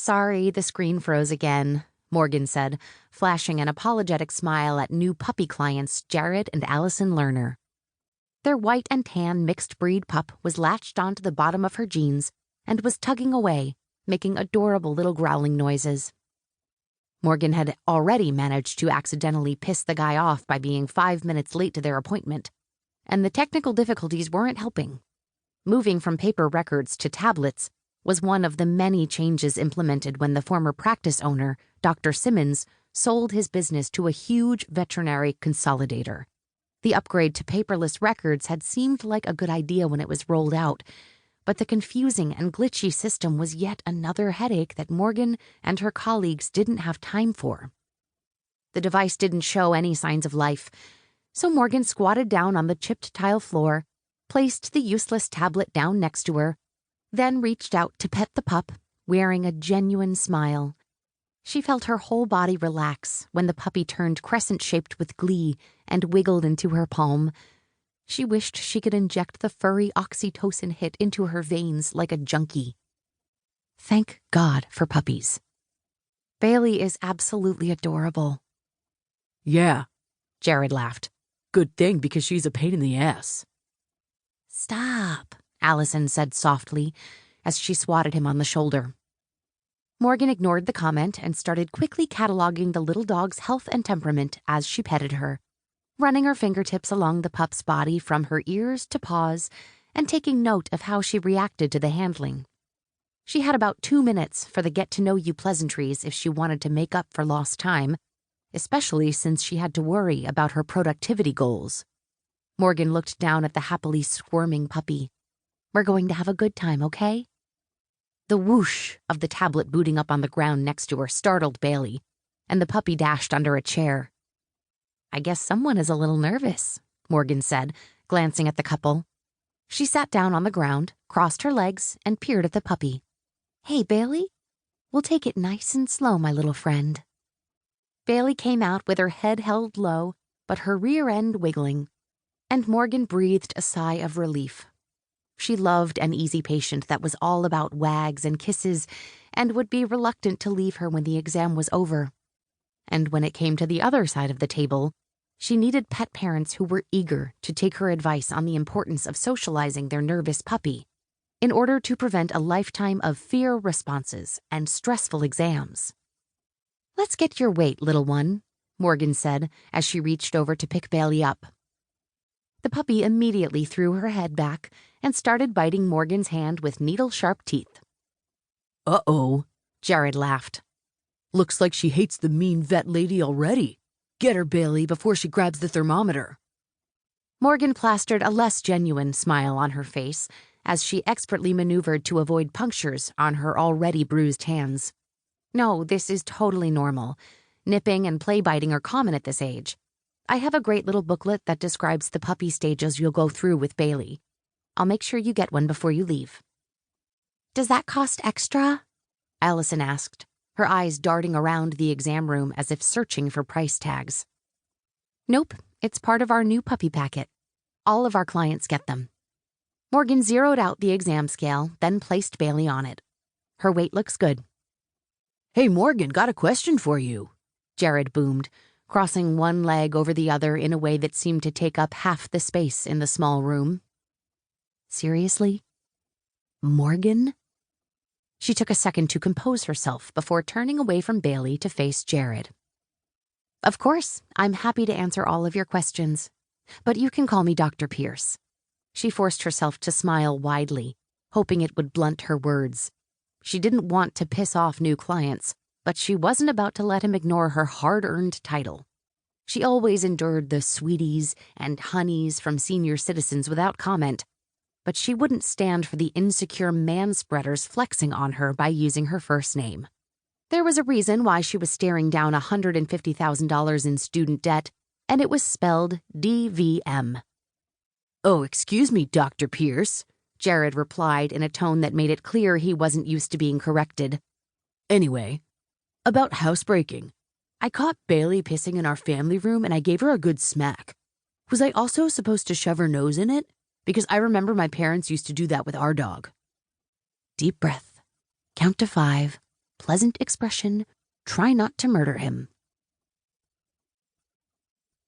Sorry, the screen froze again, Morgan said, flashing an apologetic smile at new puppy clients Jared and Allison Lerner. Their white and tan mixed breed pup was latched onto the bottom of her jeans and was tugging away, making adorable little growling noises. Morgan had already managed to accidentally piss the guy off by being 5 minutes late to their appointment, and the technical difficulties weren't helping. Moving from paper records to tablets was one of the many changes implemented when the former practice owner, Dr. Simmons, sold his business to a huge veterinary consolidator. The upgrade to paperless records had seemed like a good idea when it was rolled out, but the confusing and glitchy system was yet another headache that Morgan and her colleagues didn't have time for. The device didn't show any signs of life, so Morgan squatted down on the chipped tile floor, placed the useless tablet down next to her, then reached out to pet the pup, wearing a genuine smile. She felt her whole body relax when the puppy turned crescent-shaped with glee and wiggled into her palm. She wished she could inject the furry oxytocin hit into her veins like a junkie. Thank God for puppies. Bailey is absolutely adorable. Yeah, Jared laughed. good thing because she's a pain in the ass. Stop, Allison said softly as she swatted him on the shoulder. Morgan ignored the comment and started quickly cataloging the little dog's health and temperament as she petted her, running her fingertips along the pup's body from her ears to paws and taking note of how she reacted to the handling. She had about 2 minutes for the get-to-know-you pleasantries if she wanted to make up for lost time, especially since she had to worry about her productivity goals. Morgan looked down at the happily squirming puppy. We're going to have a good time, okay? The whoosh of the tablet booting up on the ground next to her startled Bailey, and the puppy dashed under a chair. I guess someone is a little nervous, Morgan said, glancing at the couple. She sat down on the ground, crossed her legs, and peered at the puppy. Hey, Bailey, we'll take it nice and slow, my little friend. Bailey came out with her head held low, but her rear end wiggling, and Morgan breathed a sigh of relief. She loved an easy patient that was all about wags and kisses and would be reluctant to leave her when the exam was over. And when it came to the other side of the table, she needed pet parents who were eager to take her advice on the importance of socializing their nervous puppy in order to prevent a lifetime of fear responses and stressful exams. Let's get your weight, little one, Morgan said as she reached over to pick Bailey up. The puppy immediately threw her head back and started biting Morgan's hand with needle-sharp teeth. Uh-oh, Jared laughed. looks like she hates the mean vet lady already. Get her, Bailey, before she grabs the thermometer. Morgan plastered a less genuine smile on her face as she expertly maneuvered to avoid punctures on her already bruised hands. No, this is totally normal. Nipping and play biting are common at this age. I have a great little booklet that describes the puppy stages you'll go through with Bailey. I'll make sure you get one before you leave. Does that cost extra? Allison asked, her eyes darting around the exam room as if searching for price tags. Nope, it's part of our new puppy packet. All of our clients get them. Morgan zeroed out the exam scale, then placed Bailey on it. Her weight looks good. Hey, Morgan, got a question for you, Jared boomed, crossing one leg over the other in a way that seemed to take up half the space in the small room. Seriously? Morgan? She took a second to compose herself before turning away from Bailey to face Jared. Of course, I'm happy to answer all of your questions, but you can call me Dr. Pearce. She forced herself to smile widely, hoping it would blunt her words. She didn't want to piss off new clients, but she wasn't about to let him ignore her hard-earned title. She always endured the sweeties and honeys from senior citizens without comment, but she wouldn't stand for the insecure man-spreaders flexing on her by using her first name. There was a reason why she was staring down $150,000 in student debt, and it was spelled DVM. Oh, excuse me, Dr. Pearce, Jared replied in a tone that made it clear he wasn't used to being corrected. Anyway, about housebreaking. I caught Bailey pissing in our family room and I gave her a good smack. Was I also supposed to shove her nose in it? Because I remember my parents used to do that with our dog. Deep breath. Count to 5. pleasant expression, "Try not to murder him."